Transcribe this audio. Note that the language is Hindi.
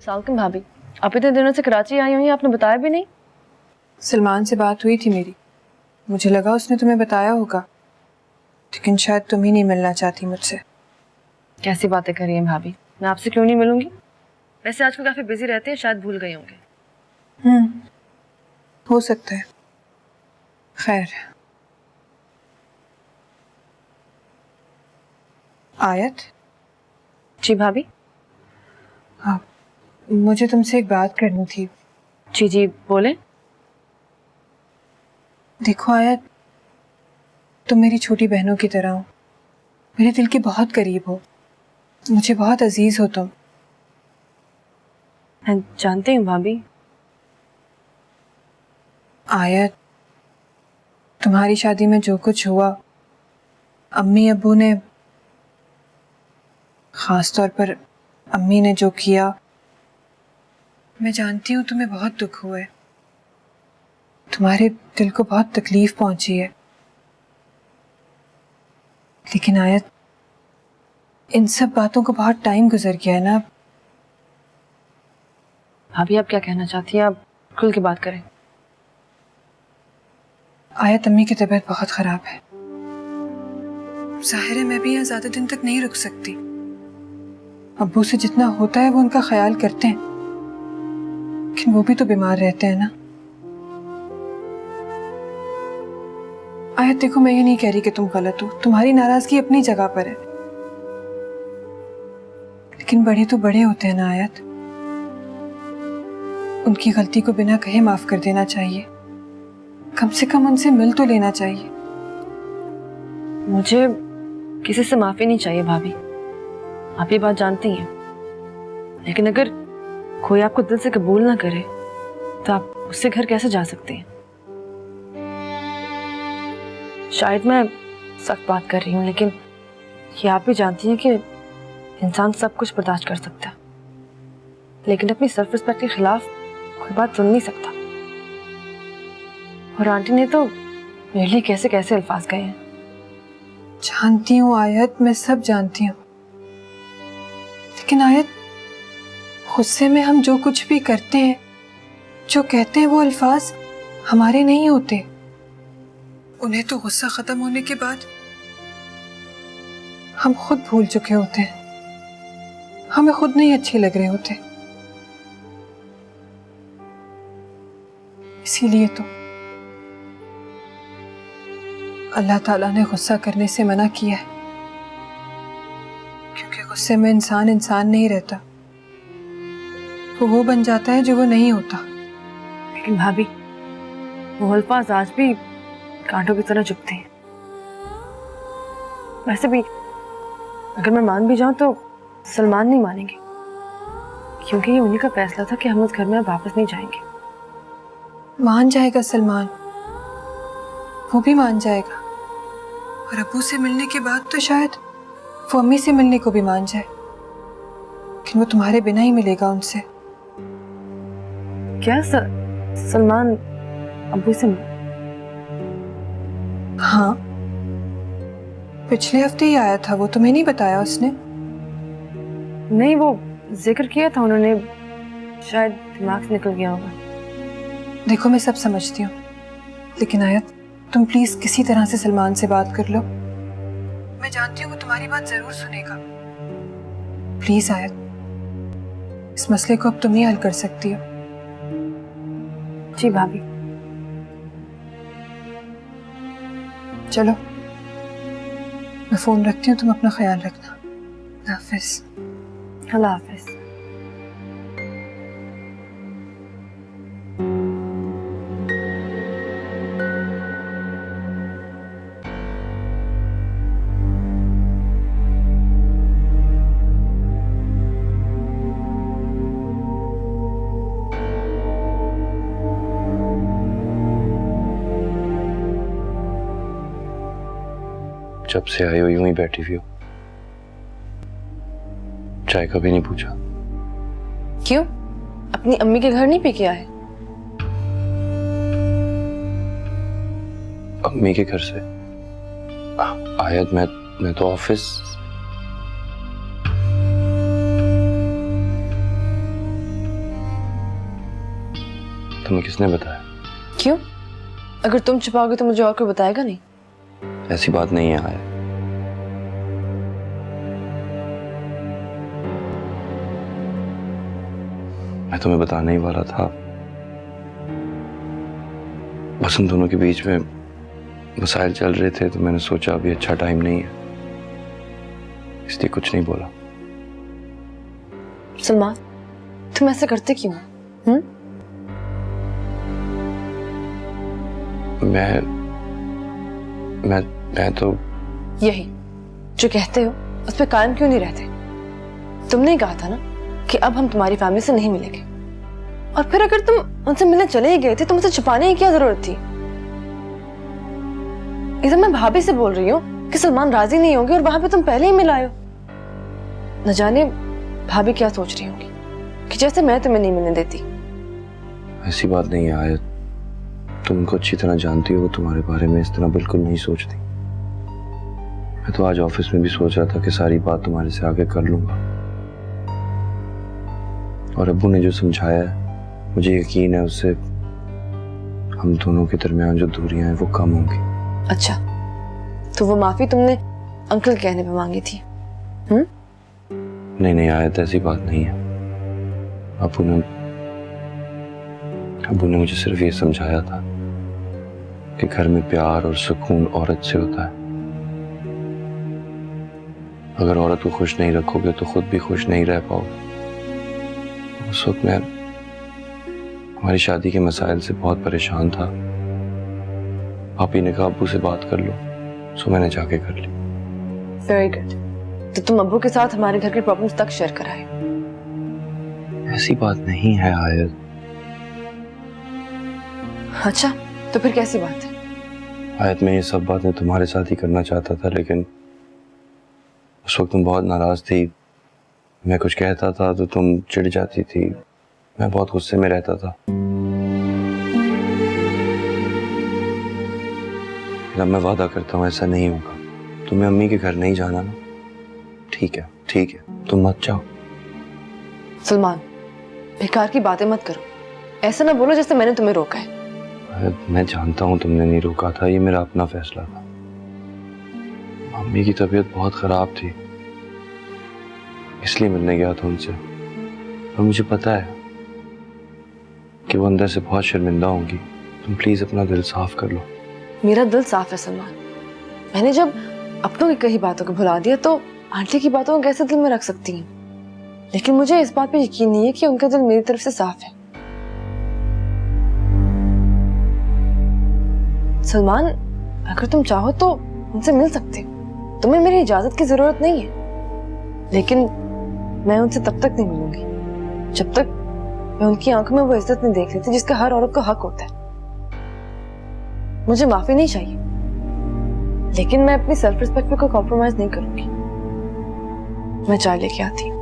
सालकम भाभी, आप इतने दिनों से कराची आई हुई हैं, आपने बताया भी नहीं। सलमान से बात हुई थी मेरी, मुझे लगा उसने तुम्हें बताया होगा, लेकिन शायद तुम ही नहीं मिलना चाहती मुझसे। कैसी बातें कर रही हैं भाभी, मैं आपसे क्यों नहीं मिलूंगी। वैसे आजकल काफी बिजी रहते हैं, शायद भूल गए होंगे। हो सकता है। खैर, आयत। जी भाभी। हाँ, मुझे तुमसे एक बात करनी थी। जी जी बोले। देखो आयत, तुम मेरी छोटी बहनों की तरह हो, मेरे दिल के बहुत करीब हो, मुझे बहुत अजीज हो तुम। मैं जानती हूँ भाभी। आयत, तुम्हारी शादी में जो कुछ हुआ, अम्मी अब्बू ने, खास तौर पर अम्मी ने जो किया, मैं जानती हूँ तुम्हें बहुत दुख हुआ है, तुम्हारे दिल को बहुत तकलीफ पहुंची है। लेकिन आयत, इन सब बातों को बहुत टाइम गुजर गया है ना। भाभी आप क्या कहना चाहती हैं, आप खुल के बात करें। आयत, अम्मी की तबीयत बहुत खराब है, जाहिर है मैं भी यहाँ ज्यादा दिन तक नहीं रुक सकती। अब्बू से जितना होता है वो उनका ख्याल करते हैं, लेकिन वो भी तो बीमार रहते हैं ना। आयत देखो, मैं ये नहीं कह रही कि तुम गलत हो, तुम्हारी नाराजगी अपनी जगह पर है, लेकिन बड़े तो बड़े होते हैं ना आयत, उनकी गलती को बिना कहे माफ कर देना चाहिए, कम से कम उनसे मिल तो लेना चाहिए। मुझे किसी से माफी नहीं चाहिए भाभी, आप ये बात जानती हैं। लेकिन अगर कोई आपको दिल से कबूल ना करे तो आप उससे घर कैसे जा सकती हैं। शायद मैं सख्त बात कर रही हूँ, लेकिन ये आप भी जानती हैं कि इंसान सब कुछ बर्दाश्त कर सकता है, लेकिन अपनी सेल्फ रिस्पेक्ट के खिलाफ कोई बात सुन नहीं सकता। और आंटी ने तो मेरे लिए कैसे कैसे अल्फाज कहे हैं। जानती हूँ आयत, मैं सब जानती हूँ, लेकिन आयत, गुस्से में हम जो कुछ भी करते हैं, जो कहते हैं, वो अल्फाज हमारे नहीं होते। उन्हें तो गुस्सा खत्म होने के बाद हम खुद भूल चुके होते हैं, हमें खुद नहीं अच्छे लग रहे होते। इसीलिए तो अल्लाह ताला ने गुस्सा करने से मना किया है, क्योंकि गुस्से में इंसान इंसान नहीं रहता, वो बन जाता है जो वो नहीं होता। लेकिन भाभी, वो अल्फाज आज भी कांटों की तरह चुभते हैं। वैसे भी अगर मैं मान भी जाऊं तो सलमान नहीं मानेंगे, क्योंकि ये उन्हीं का फैसला था कि हम उस घर में अब वापस नहीं जाएंगे। मान जाएगा सलमान, वो भी मान जाएगा, और अब्बू से मिलने के बाद तो शायद वो अम्मी से मिलने को भी मान जाए, लेकिन वो तुम्हारे बिना ही मिलेगा उनसे। क्या सलमान अब्बू से? हाँ, पिछले हफ्ते ही आया था वो, तुम्हें नहीं बताया उसने? नहीं, वो जिक्र किया था उन्होंने, शायद दिमाग से निकल गया होगा। देखो, मैं सब समझती हूँ, लेकिन आयत, तुम प्लीज किसी तरह से सलमान से बात कर लो। मैं जानती हूँ वो तुम्हारी बात जरूर सुनेगा। प्लीज आयत, इस मसले को अब तुम ही हल कर सकती हो। जी भाभी। चलो, मैं फोन रखती हूँ, तुम अपना ख्याल रखना। अल्लाह हाफिज। अल्लाह हाफिज। जब से आई हो यूं ही बैठी हुई हो, चाय का भी नहीं पूछा। क्यों, अपनी अम्मी के घर नहीं पी के आए? अम्मी के घर से? आयत, मैं तो ऑफिस। तुम्हें किसने बताया? क्यों? अगर तुम छुपाओगे तो मुझे और कोई बताएगा नहीं। ऐसी बात नहीं है आयत। मैं तुम्हें बताने ही वाला था, बस उन दोनों के बीच में मसाइल चल रहे थे तो मैंने सोचा अभी अच्छा टाइम नहीं है, इसलिए कुछ नहीं बोला। सलमान, तुम ऐसे करते क्यों? मैं तो यही जो कहते हो उस पर कायम क्यों नहीं रहते? तुमने कहा था ना कि अब हम तुम्हारी फैमिली से नहीं मिलेंगे, और फिर अगर तुम उनसे मिलने चले ही गए थे तो मुझसे छुपाने की क्या जरूरत थी? इधर मैं भाभी से बोल रही हूँ कि सलमान राजी नहीं होंगे और वहां पे तुम पहले ही मिल आए हो। न जाने भाभी क्या सोच रही होंगी कि जैसे मैं तुम्हें नहीं मिलने देती। ऐसी बात नहीं है आयत, तुम उनको अच्छी तरह जानती हो, वो तुम्हारे बारे में इस तरह बिल्कुल नहीं सोचती। मैं तो आज ऑफिस में भी सोच रहा था कि सारी बात तुम्हारे से आगे कर लूंगा, और अब्बू ने जो समझाया है मुझे यकीन है उससे हम दोनों के दरमियान जो दूरियां हैं वो कम होंगी। अच्छा, तो वो माफी तुमने अंकल कहने पे मांगी थी? नहीं आयत, ऐसी बात नहीं है। अब्बू ने मुझे सिर्फ ये समझाया था कि घर में प्यार और सुकून औरत से होता है। अगर औरत को खुश नहीं रखोगे तो खुद भी खुश नहीं रह पाओगे। उस वक्त मैं हमारी शादी के मसाइल से बहुत परेशान था। पापी ने कहा अब्बू से बात कर लो, सो मैंने जाके कर ली। Very good. तो तुम अब्बू के साथ हमारे घर के प्रॉब्लम्स तक शेयर कराए? ऐसी बात नहीं है आयत। अच्छा, तो फिर कैसी बात है? आयत, मैं ये सब बातें तुम्हारे साथ ही करना चाहता था, लेकिन उस वक्त तुम बहुत नाराज थी। मैं कुछ कहता था तो तुम चिढ़ जाती थी, मैं बहुत गुस्से में रहता था। अब मैं वादा करता हूँ ऐसा नहीं होगा। तुम्हें अम्मी के घर नहीं जाना ना? ठीक है, तुम मत जाओ। सलमान, बेकार की बातें मत करो। ऐसा ना बोलो जैसे मैंने तुम्हें रोका है। मैं जानता हूँ तुमने नहीं रोका था, ये मेरा अपना फैसला था। मम्मी की तबीयत बहुत खराब थी, इसलिए मिलने गया था उनसे, और मुझे पता है कि वो अंदर से बहुत शर्मिंदा होंगी। तुम प्लीज अपना दिल साफ कर लो। मेरा दिल साफ है सलमान। मैंने जब अपनों की कही बातों को भुला दिया तो आंटी की बातों को कैसे दिल में रख सकती हूँ? लेकिन मुझे इस बात पे यकीन नहीं है कि उनका दिल मेरी तरफ से साफ है। सलमान, अगर तुम चाहो तो उनसे मिल सकते हो। तुम्हें मेरी इजाजत की जरूरत नहीं है, लेकिन मैं उनसे तब तक नहीं मिलूंगी जब तक मैं उनकी आंखों में वो इज्जत नहीं देख लेती जिसका हर औरत को हक होता है। मुझे माफी नहीं चाहिए, लेकिन मैं अपनी सेल्फ रिस्पेक्ट पे कोई कॉम्प्रोमाइज नहीं करूंगी। मैं चाय लेके आती हूँ।